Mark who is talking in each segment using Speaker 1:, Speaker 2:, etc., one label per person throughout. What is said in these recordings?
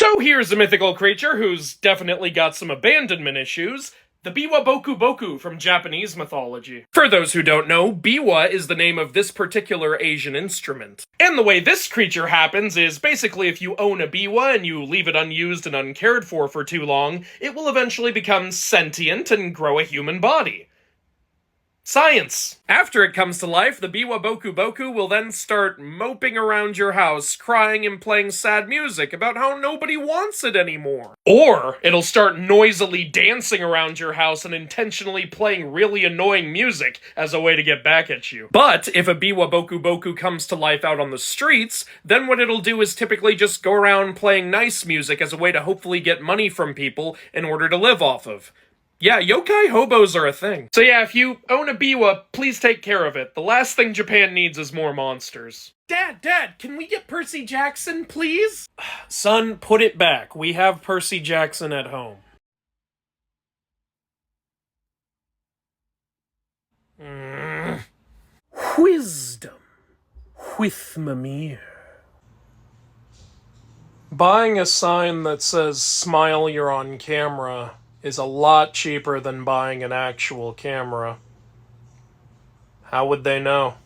Speaker 1: So here's a mythical creature who's definitely got some abandonment issues. The Biwa-Bokuboku from Japanese mythology. For those who don't know, biwa is the name of this particular Asian instrument. And the way this creature happens is basically if you own a biwa and you leave it unused and uncared for too long, it will eventually become sentient and grow a human body. Science! After it comes to life, the Biwa-Bokuboku will then start moping around your house, crying and playing sad music about how nobody wants it anymore. Or, it'll start noisily dancing around your house and intentionally playing really annoying music as a way to get back at you. But, if a Biwa-Bokuboku comes to life out on the streets, then what it'll do is typically just go around playing nice music as a way to hopefully get money from people in order to live off of. Yeah, yokai hobos are a thing. So yeah, if you own a biwa, please take care of it. The last thing Japan needs is more monsters. Dad, can we get Percy Jackson, please? Son, put it back. We have Percy Jackson at home. Wisdom with Mimir. Buying a sign that says, "Smile, you're on camera," is a lot cheaper than buying an actual camera. How would they know?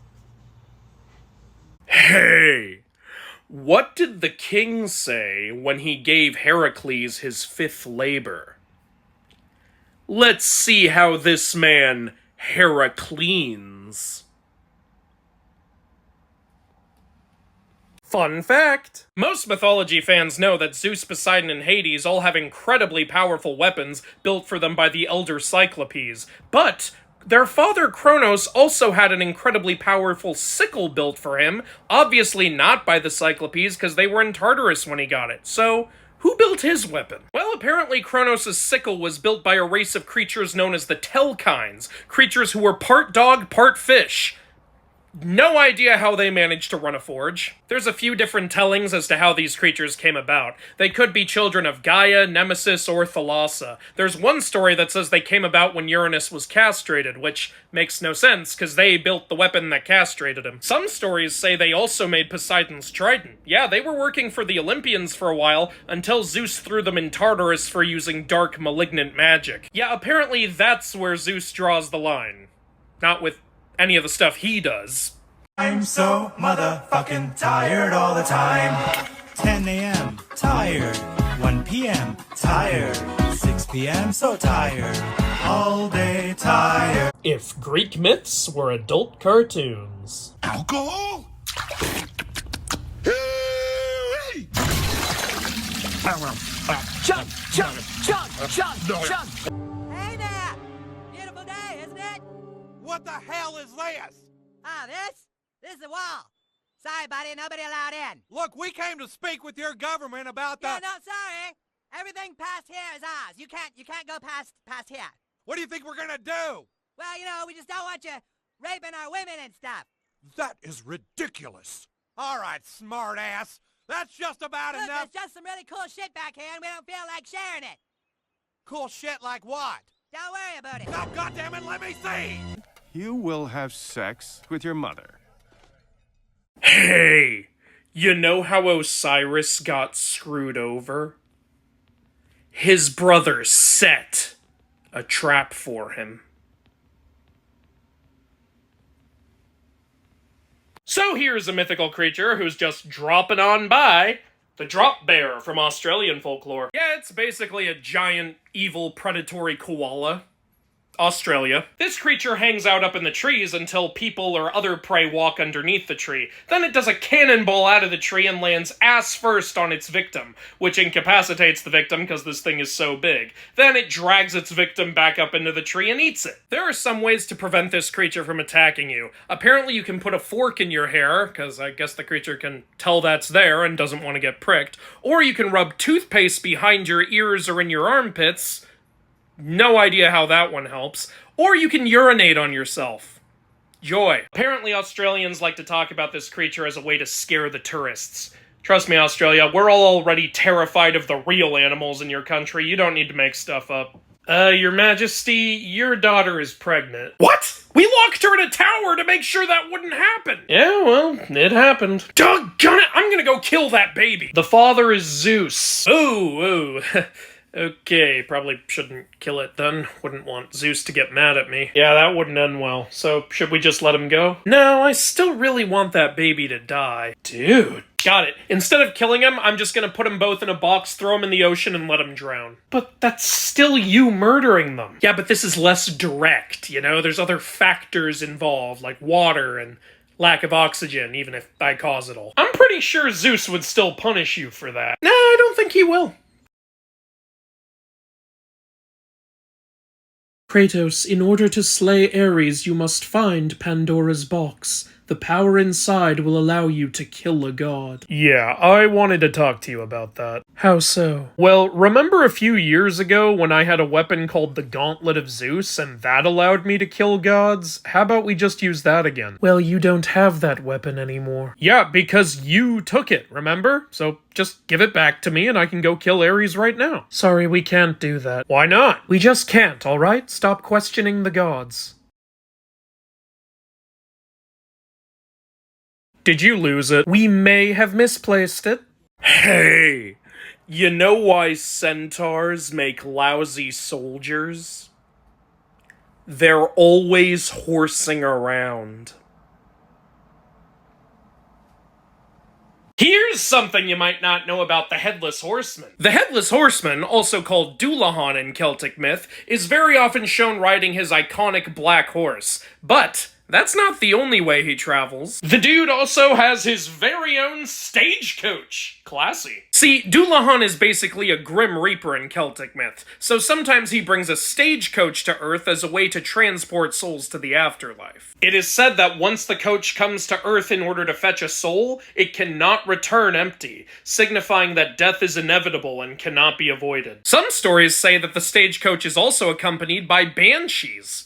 Speaker 1: Hey! What did the king say when he gave Heracles his fifth labor? Let's see how this man Heracleans. Fun fact! Most mythology fans know that Zeus, Poseidon, and Hades all have incredibly powerful weapons built for them by the Elder Cyclopes, but their father Kronos also had an incredibly powerful sickle built for him, obviously not by the Cyclopes because they were in Tartarus when he got it, so who built his weapon? Well, apparently Kronos' sickle was built by a race of creatures known as the Telkines, creatures who were part dog, part fish. No idea how they managed to run a forge. There's a few different tellings as to how these creatures came about. They could be children of Gaia, Nemesis, or Thalassa. There's one story that says they came about when Uranus was castrated, which makes no sense, because they built the weapon that castrated him. Some stories say they also made Poseidon's trident. Yeah, they were working for the Olympians for a while, until Zeus threw them in Tartarus for using dark, malignant magic. Yeah, apparently that's where Zeus draws the line. Not with any of the stuff he does.
Speaker 2: I'm so motherfucking tired all the time. 10 a.m. tired. 1 p.m. tired. 6 p.m. so tired. All day tired.
Speaker 1: If Greek myths were adult cartoons.
Speaker 3: Alcohol?
Speaker 4: Chug, chug, chug, chug, chug.
Speaker 5: Hey there! Beautiful day, isn't it?
Speaker 3: What the hell is this?
Speaker 5: Ah, this is the wall. Sorry, buddy, nobody allowed in.
Speaker 3: Look, we came to speak with your government about the...
Speaker 5: Yeah, no, sorry. Everything past here is ours. You can't go past here.
Speaker 3: What do you think we're gonna do?
Speaker 5: Well, we just don't want you raping our women and stuff.
Speaker 3: That is ridiculous. All right, smart ass. That's just about
Speaker 5: Look,
Speaker 3: enough.
Speaker 5: there's just some really cool shit back here, and we don't feel like sharing it.
Speaker 3: Cool shit like what?
Speaker 5: Don't worry about it.
Speaker 3: Now, goddammit, let me see.
Speaker 6: You will have sex with your mother.
Speaker 1: Hey, you know how Osiris got screwed over? His brother set a trap for him. So here's a mythical creature who's just dropping on by. The drop bear from Australian folklore. Yeah, it's basically a giant, evil, predatory koala. Australia. This creature hangs out up in the trees until people or other prey walk underneath the tree. Then it does a cannonball out of the tree and lands ass first on its victim, which incapacitates the victim because this thing is so big. Then it drags its victim back up into the tree and eats it. There are some ways to prevent this creature from attacking you. Apparently you can put a fork in your hair, because I guess the creature can tell that's there and doesn't want to get pricked, or you can rub toothpaste behind your ears or in your armpits. No idea how that one helps. Or you can urinate on yourself. Joy. Apparently Australians like to talk about this creature as a way to scare the tourists. Trust me, Australia, we're all already terrified of the real animals in your country. You don't need to make stuff up. Your Majesty, your daughter is pregnant. What? We locked her in a tower to make sure that wouldn't happen. Yeah, well, it happened. Doggone it, I'm gonna go kill that baby. The father is Zeus. Ooh. Okay, probably shouldn't kill it then. Wouldn't want Zeus to get mad at me. Yeah, that wouldn't end well. So, should we just let him go? No, I still really want that baby to die. Dude. Got it. Instead of killing him, I'm just gonna put them both in a box, throw them in the ocean, and let them drown. But that's still you murdering them. Yeah, but this is less direct, you know? There's other factors involved, like water and lack of oxygen, even if I cause it all. I'm pretty sure Zeus would still punish you for that. Nah, I don't think he will. Kratos, in order to slay Ares, you must find Pandora's box. The power inside will allow you to kill a god. Yeah, I wanted to talk to you about that. How so? Well, remember a few years ago when I had a weapon called the Gauntlet of Zeus and that allowed me to kill gods? How about we just use that again? Well, you don't have that weapon anymore. Yeah, because you took it, remember? So just give it back to me and I can go kill Ares right now. Sorry, we can't do that. Why not? We just can't, alright? Stop questioning the gods. Did you lose it? We may have misplaced it. Hey, you know why centaurs make lousy soldiers? They're always horsing around. Here's something you might not know about the Headless Horseman. The Headless Horseman, also called Dullahan in Celtic myth, is very often shown riding his iconic black horse, but that's not the only way he travels. The dude also has his very own stagecoach. Classy. See, Dullahan is basically a Grim Reaper in Celtic myth, so sometimes he brings a stagecoach to Earth as a way to transport souls to the afterlife. It is said that once the coach comes to Earth in order to fetch a soul, it cannot return empty, signifying that death is inevitable and cannot be avoided. Some stories say that the stagecoach is also accompanied by banshees.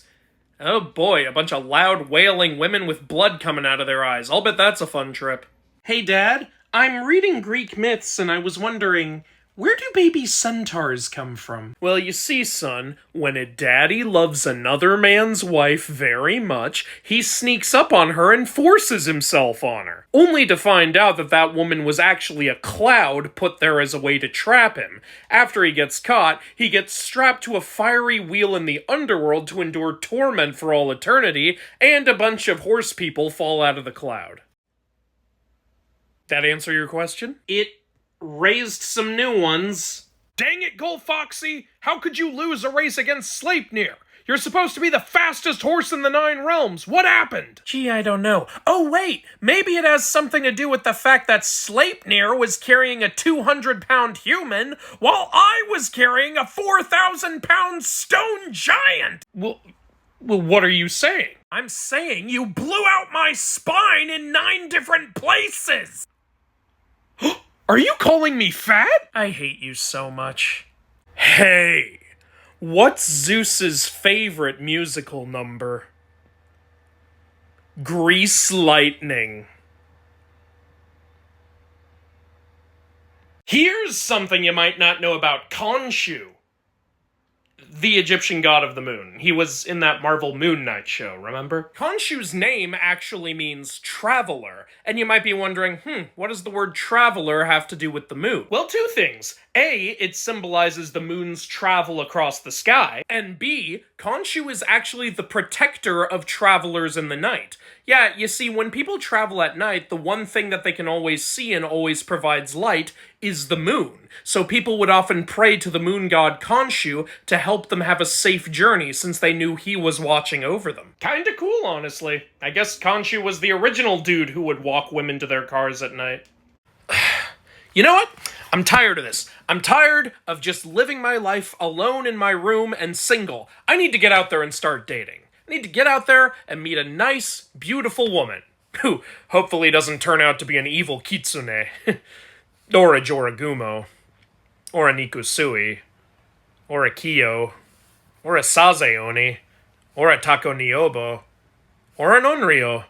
Speaker 1: Oh boy, a bunch of loud, wailing women with blood coming out of their eyes. I'll bet that's a fun trip. Hey Dad, I'm reading Greek myths and I was wondering, where do baby centaurs come from? Well, you see, son, when a daddy loves another man's wife very much, he sneaks up on her and forces himself on her. Only to find out that that woman was actually a cloud put there as a way to trap him. After he gets caught, he gets strapped to a fiery wheel in the underworld to endure torment for all eternity, and a bunch of horse people fall out of the cloud. That answer your question? It raised some new ones. Dang it, Foxy! How could you lose a race against Sleipnir? You're supposed to be the fastest horse in the 9 realms. What happened? Gee, I don't know. Oh, wait! Maybe it has something to do with the fact that Sleipnir was carrying a 200-pound human, while I was carrying a 4,000-pound stone giant! Well, what are you saying? I'm saying you blew out my spine in 9 different places! Are you calling me fat? I hate you so much. Hey, what's Zeus's favorite musical number? Grease Lightning. Here's something you might not know about Khonshu, the Egyptian god of the moon. He was in that Marvel Moon Knight show, remember? Khonshu's name actually means traveler, and you might be wondering, what does the word traveler have to do with the moon? Well, 2 things. A, it symbolizes the moon's travel across the sky, and B, Khonshu is actually the protector of travelers in the night. Yeah, you see, when people travel at night, the one thing that they can always see and always provides light is the moon. So people would often pray to the moon god Khonshu to help them have a safe journey since they knew he was watching over them. Kinda cool, honestly. I guess Khonshu was the original dude who would walk women to their cars at night. You know what? I'm tired of this. I'm tired of just living my life alone in my room and single. I need to get out there and start dating. I need to get out there and meet a nice, beautiful woman, who hopefully doesn't turn out to be an evil kitsune, or a Joragumo, or a Nikusui, or a Kiyo, or a Sazeoni, or a Tako Niobo, or an Onryo,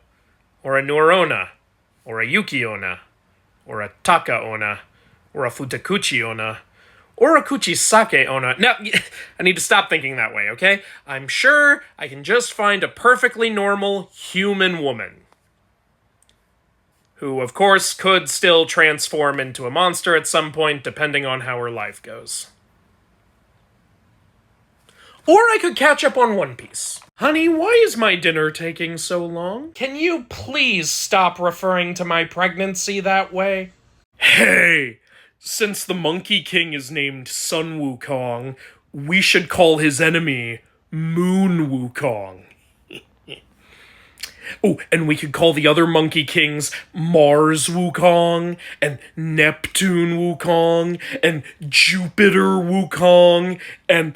Speaker 1: or a Nurona, or a Yukiona, or a Takaona, or a Futakuchiona, Or a Kuchisake Onna. No, I need to stop thinking that way, okay? I'm sure I can just find a perfectly normal human woman. Who, of course, could still transform into a monster at some point, depending on how her life goes. Or I could catch up on One Piece. Honey, why is my dinner taking so long? Can you please stop referring to my pregnancy that way? Hey! Since the Monkey King is named Sun Wukong, we should call his enemy Moon Wukong. Oh, and we could call the other Monkey Kings Mars Wukong, and Neptune Wukong, and Jupiter Wukong, and